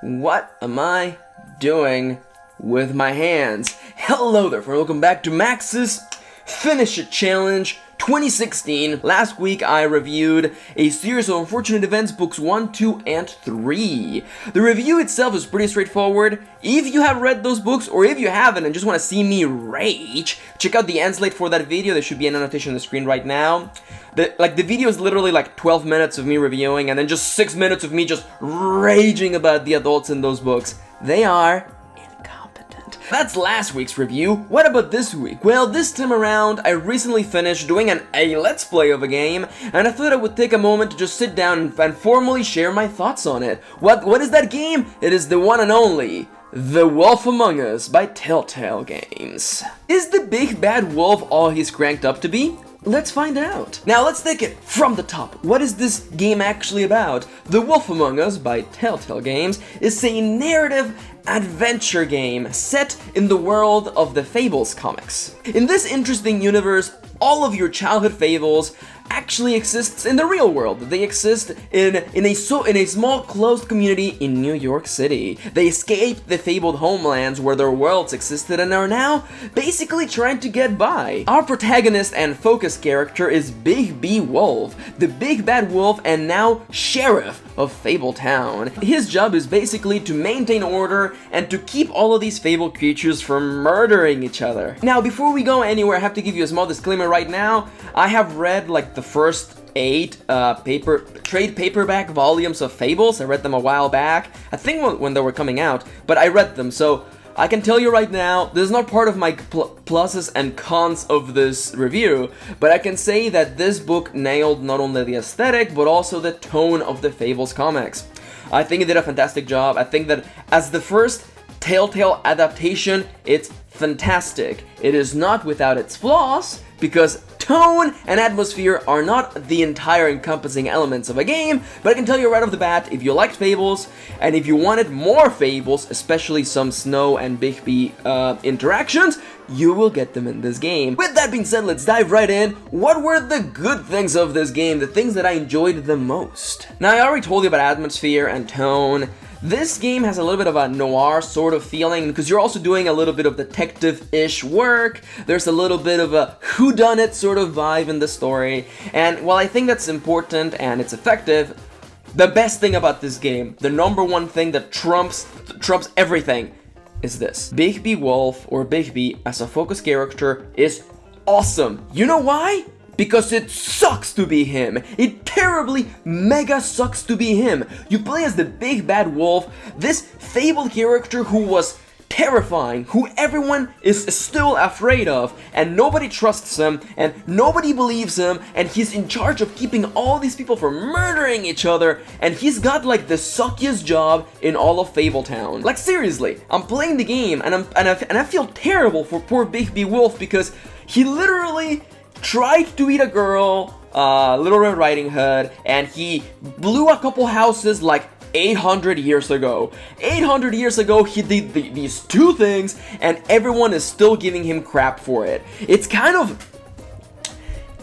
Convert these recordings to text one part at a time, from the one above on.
What am I doing with my hands? Hello there, friend. Welcome back to Max's Finish It Challenge 2016. Last week I reviewed a series of unfortunate events, books 1, 2, and 3. The review itself is pretty straightforward. If you have read those books, or if you haven't and just want to see me rage, check out the end slate for that video. There should be an annotation on the screen right now. The video is literally like 12 minutes of me reviewing, and then just 6 minutes of me just raging about the adults in those books. They are incompetent. That's last week's review. What about this week? Well, this time around, I recently finished doing a Let's Play of a game, and I thought I would take a moment to just sit down and formally share my thoughts on it. What is that game? It is the one and only The Wolf Among Us by Telltale Games. Is the big bad wolf all he's cranked up to be? Let's find out. Now let's take it from the top. What is this game actually about? The Wolf Among Us by Telltale Games is a narrative adventure game set in the world of the Fables comics. In this interesting universe, all of your childhood fables actually exists in the real world. They exist in a small closed community in New York City. They escaped the fabled homelands where their worlds existed and are now basically trying to get by. Our protagonist and focus character is Big B Wolf, the big bad wolf and now sheriff of Fable Town. His job is basically to maintain order and to keep all of these fabled creatures from murdering each other. Now, before we go anywhere, I have to give you a small disclaimer right now. I have read like the first 8 trade paperback volumes of Fables. I read them a while back, I think when they were coming out, but I read them, so I can tell you right now, this is not part of my pluses and cons of this review, but I can say that this book nailed not only the aesthetic, but also the tone of the Fables comics. I think it did a fantastic job. I think that as the first Telltale adaptation, it's fantastic. It is not without its flaws, because tone and atmosphere are not the entire encompassing elements of a game, but I can tell you right off the bat, if you liked Fables, and if you wanted more Fables, especially some Snow and Bigby interactions, you will get them in this game. With that being said, let's dive right in. What were the good things of this game, the things that I enjoyed the most? Now, I already told you about atmosphere and tone. This game has a little bit of a noir sort of feeling because you're also doing a little bit of detective-ish work. There's a little bit of a whodunit sort of vibe in the story. And while I think that's important and it's effective, the best thing about this game, the number one thing that trumps everything, is this. Bigby Wolf, or Bigby as a focus character, is awesome. You know why? Because it sucks to be him. It terribly mega sucks to be him. You play as the big bad wolf, this fabled character who was terrifying, who everyone is still afraid of, and nobody trusts him, and nobody believes him, and he's in charge of keeping all these people from murdering each other, and he's got like the suckiest job in all of Fabletown. Like seriously, I'm playing the game, and I feel terrible for poor Bigby Wolf because he literally tried to eat a girl, Little Red Riding Hood, and he blew a couple houses like 800 years ago. 800 years ago, he did these two things, and everyone is still giving him crap for it. It's kind of,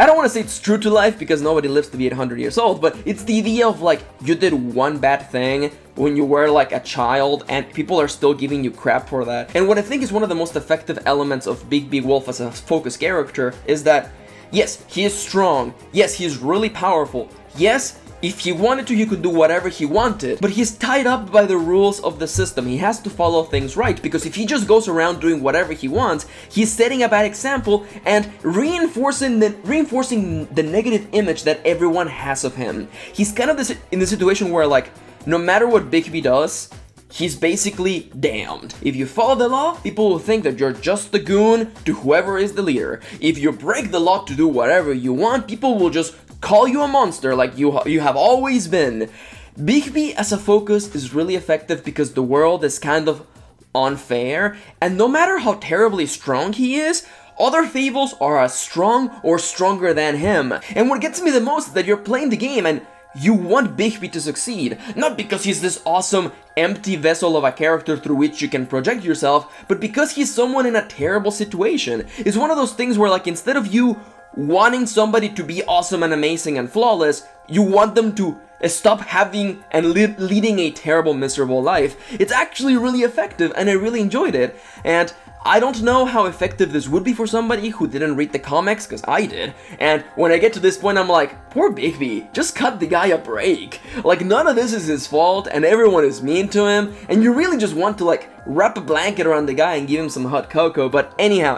I don't want to say it's true to life because nobody lives to be 800 years old, but it's the idea of like, you did one bad thing when you were like a child and people are still giving you crap for that. And what I think is one of the most effective elements of Bigby Wolf as a focus character is that, yes, he is strong. Yes, he is really powerful. Yes, if he wanted to, he could do whatever he wanted, but he's tied up by the rules of the system. He has to follow things right, because if he just goes around doing whatever he wants, he's setting a bad example and reinforcing the negative image that everyone has of him. He's kind of in the situation where, like, no matter what Bigby does, he's basically damned. If you follow the law, people will think that you're just the goon to whoever is the leader. If you break the law to do whatever you want, people will just call you a monster like you have always been. Bigby as a focus is really effective because the world is kind of unfair, and no matter how terribly strong he is, other fables are as strong or stronger than him. And what gets me the most is that you're playing the game and you want Bigby to succeed, not because he's this awesome empty vessel of a character through which you can project yourself, but because he's someone in a terrible situation. It's one of those things where, like, instead of you wanting somebody to be awesome and amazing and flawless, you want them to stop having and leading a terrible, miserable life. It's actually really effective, and I really enjoyed it. And I don't know how effective this would be for somebody who didn't read the comics, because I did. And when I get to this point, I'm like, poor Bigby, just cut the guy a break. Like, none of this is his fault, and everyone is mean to him, and you really just want to, like, wrap a blanket around the guy and give him some hot cocoa. But anyhow,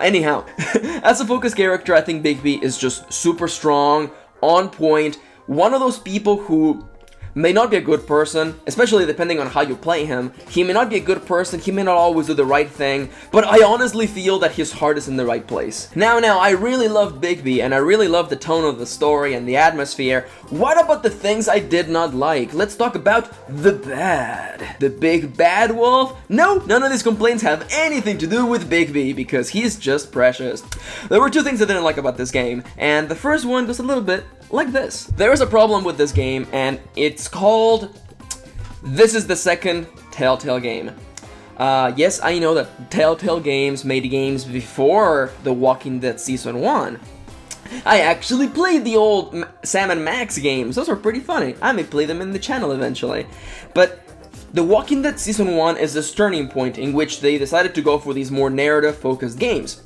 as a focus character, I think Bigby is just super strong, on point, one of those people who may not be a good person, especially depending on how you play him. He may not be a good person, he may not always do the right thing, but I honestly feel that his heart is in the right place. Now, I really loved Bigby, and I really loved the tone of the story and the atmosphere. What about the things I did not like? Let's talk about the bad. The big bad wolf? No, none of these complaints have anything to do with Bigby, because he's just precious. There were two things I didn't like about this game, and the first one goes a little bit like this. There is a problem with this game, and it's called... This is the second Telltale game. Yes, I know that Telltale Games made games before The Walking Dead Season 1. I actually played the old Sam and Max games. Those are pretty funny. I may play them in the channel eventually. But The Walking Dead Season 1 is this turning point in which they decided to go for these more narrative-focused games.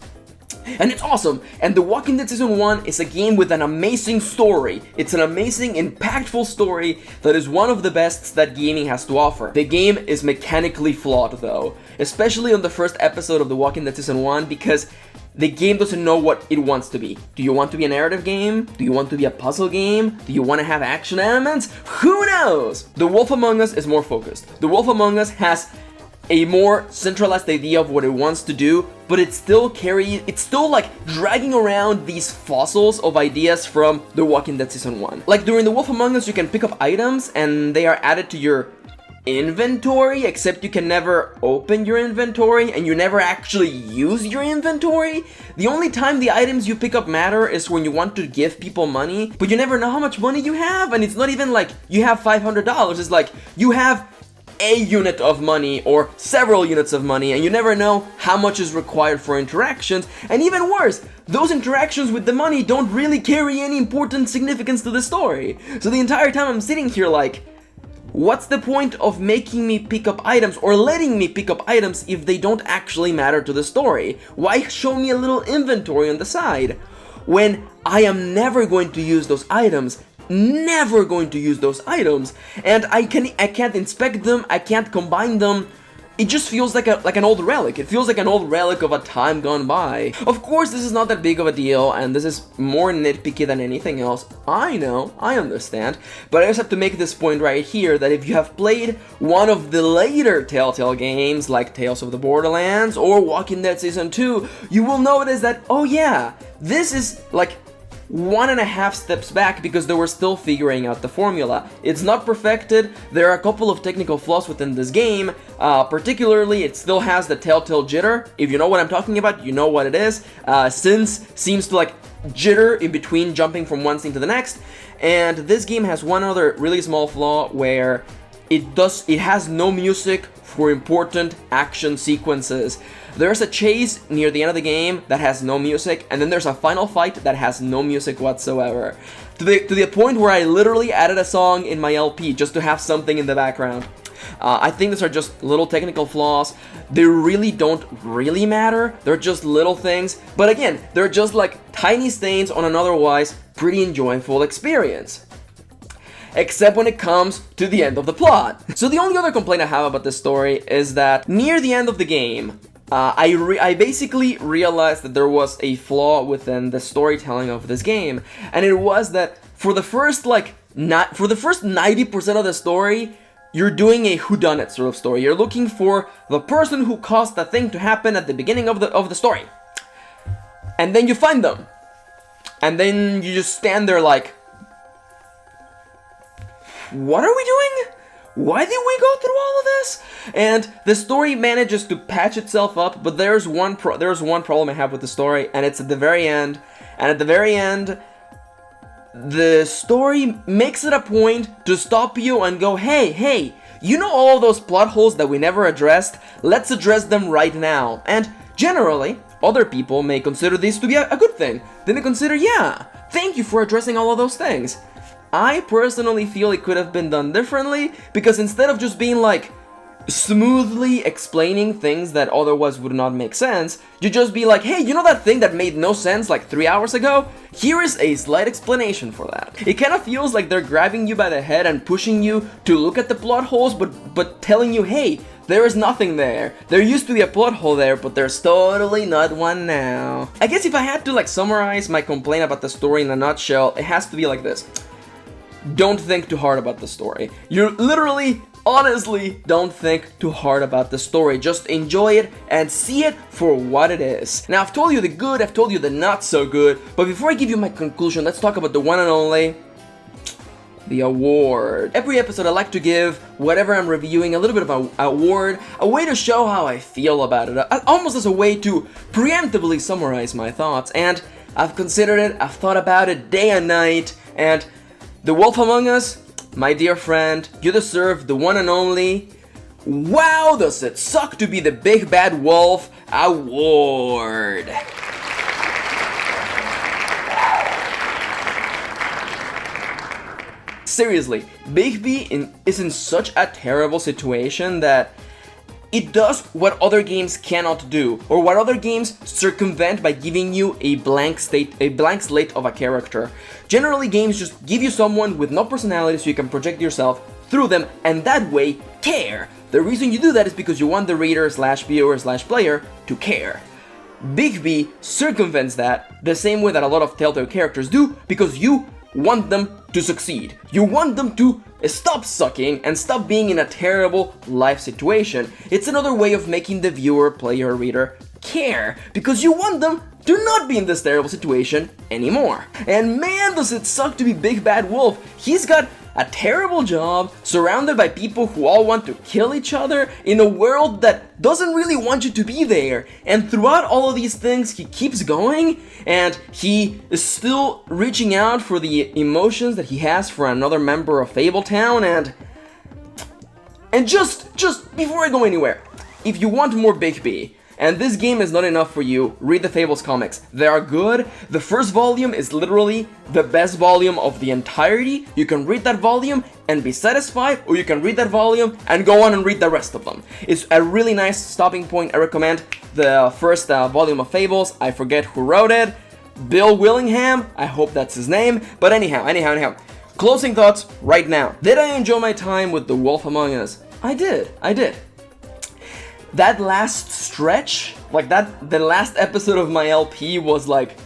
And it's awesome, and The Walking Dead Season 1 is a game with an amazing story. It's an amazing, impactful story that is one of the best that gaming has to offer. The game is mechanically flawed though, especially on the first episode of The Walking Dead Season 1, because the game doesn't know what it wants to be. Do you want to be a narrative game? Do you want to be a puzzle game? Do you want to have action elements? Who knows? The Wolf Among Us is more focused. The Wolf Among Us has a more centralized idea of what it wants to do, but it's still like dragging around these fossils of ideas from The Walking Dead Season 1. Like during The Wolf Among Us, you can pick up items and they are added to your inventory, except you can never open your inventory and you never actually use your inventory. The only time the items you pick up matter is when you want to give people money, but you never know how much money you have, and it's not even like you have $500, it's like you have a unit of money or several units of money, and you never know how much is required for interactions. And even worse, those interactions with the money don't really carry any important significance to the story. So the entire time I'm sitting here like, what's the point of making me pick up items or letting me pick up items if they don't actually matter to the story? Why show me a little inventory on the side when I am never going to use those items? Never going to use those items, and I can't inspect them, I can't combine them. It just feels like an old relic. It feels like an old relic of a time gone by. Of course, this is not that big of a deal, and this is more nitpicky than anything else. I know, I understand, but I just have to make this point right here that if you have played one of the later Telltale games, like Tales of the Borderlands or Walking Dead Season 2, you will notice that, oh yeah, this is like 1.5 steps back because they were still figuring out the formula. It's not perfected, there are a couple of technical flaws within this game, particularly it still has the Telltale jitter. If you know what I'm talking about, you know what it is. Sins seems to like jitter in between jumping from one scene to the next, and this game has one other really small flaw where it has no music for important action sequences. There's a chase near the end of the game that has no music, and then there's a final fight that has no music whatsoever. To the point where I literally added a song in my LP just to have something in the background. I think these are just little technical flaws. They really don't really matter. They're just little things. But again, they're just like tiny stains on an otherwise pretty enjoyable experience. Except when it comes to the end of the plot. So the only other complaint I have about this story is that near the end of the game, I basically realized that there was a flaw within the storytelling of this game, and it was that for the first 90% of the story, you're doing a whodunit sort of story. You're looking for the person who caused the thing to happen at the beginning of the story, and then you find them, and then you just stand there like, what are we doing? Why did we go through all of this? And the story manages to patch itself up, but there's one problem I have with the story, and it's at the very end. And at the very end, the story makes it a point to stop you and go, hey, you know all those plot holes that we never addressed? Let's address them right now. And generally, other people may consider this to be a good thing. Then they consider, yeah, thank you for addressing all of those things. I personally feel it could have been done differently, because instead of just being like smoothly explaining things that otherwise would not make sense, you just be like, hey, you know that thing that made no sense like 3 hours ago? Here is a slight explanation for that. It kind of feels like they're grabbing you by the head and pushing you to look at the plot holes, but telling you, hey, there is nothing there. There used to be a plot hole there, but there's totally not one now. I guess if I had to like summarize my complaint about the story in a nutshell, it has to be like this. Don't think too hard about the story. You literally, honestly, don't think too hard about the story. Just enjoy it and see it for what it is. Now, I've told you the good, I've told you the not so good, but before I give you my conclusion, let's talk about the one and only, the award. Every episode I like to give whatever I'm reviewing a little bit of an award, a way to show how I feel about it, almost as a way to preemptively summarize my thoughts, and I've considered it, I've thought about it day and night, and The Wolf Among Us, my dear friend, you deserve the one and only Wow Does It Suck to Be the Big Bad Wolf award. Seriously, Bigby is in such a terrible situation that it does what other games cannot do, or what other games circumvent by giving you a blank slate of a character. Generally, games just give you someone with no personality so you can project yourself through them, and that way, care. The reason you do that is because you want the reader/viewer/player to care. Bigby circumvents that the same way that a lot of Telltale characters do, because you want them to succeed. You want them to stop sucking and stop being in a terrible life situation. It's another way of making the viewer, player, reader care, because you want them to not be in this terrible situation anymore. And man, does it suck to be Big Bad Wolf. He's got a terrible job, surrounded by people who all want to kill each other, in a world that doesn't really want you to be there. And throughout all of these things, he keeps going, and he is still reaching out for the emotions that he has for another member of Fabletown, and just before I go anywhere, if you want more Bigby, and this game is not enough for you, read the Fables comics. They are good. The first volume is literally the best volume of the entirety. You can read that volume and be satisfied, or you can read that volume and go on and read the rest of them. It's a really nice stopping point. I recommend the first volume of Fables. I forget who wrote it. Bill Willingham, I hope that's his name. But anyhow. Closing thoughts right now. Did I enjoy my time with The Wolf Among Us? I did. That last stretch, the last episode of my LP was like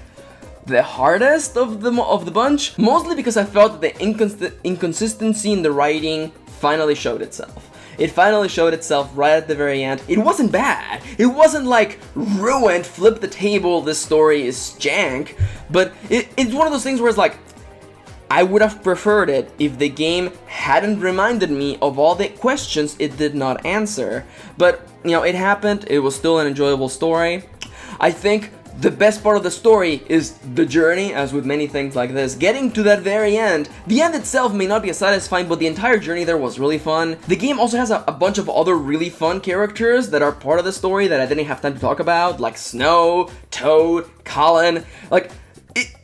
the hardest of the bunch, mostly because I felt that the inconsistency in the writing finally showed itself. It finally showed itself right at the very end. It wasn't bad. It wasn't like ruined, flip the table, this story is jank, but it's one of those things where it's like, I would have preferred it if the game hadn't reminded me of all the questions it did not answer. But, you know, it happened. It was still an enjoyable story. I think the best part of the story is the journey, as with many things like this. Getting to that very end. The end itself may not be as satisfying, but the entire journey there was really fun. The game also has a bunch of other really fun characters that are part of the story that I didn't have time to talk about, like Snow, Toad, Colin.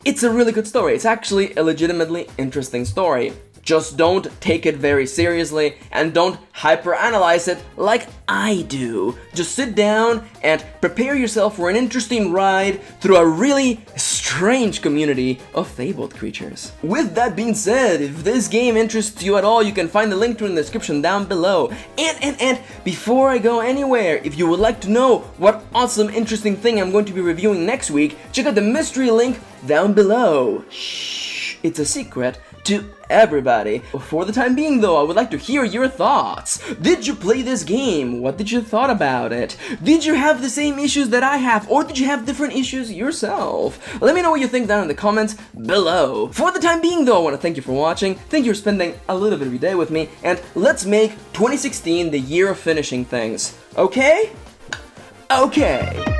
It's a really good story. It's actually a legitimately interesting story. Just don't take it very seriously and don't hyperanalyze it like I do. Just sit down and prepare yourself for an interesting ride through a really strange community of fabled creatures. With that being said, if this game interests you at all, you can find the link to it in the description down below. And before I go anywhere, if you would like to know what awesome, interesting thing I'm going to be reviewing next week, check out the mystery link down below. Shh, it's a secret to everybody. For the time being though, I would like to hear your thoughts. Did you play this game? What did you thought about it? Did you have the same issues that I have, or did you have different issues yourself? Let me know what you think down in the comments below. For the time being though, I want to thank you for watching, thank you for spending a little bit of your day with me, and let's make 2016 the year of finishing things. Okay? Okay.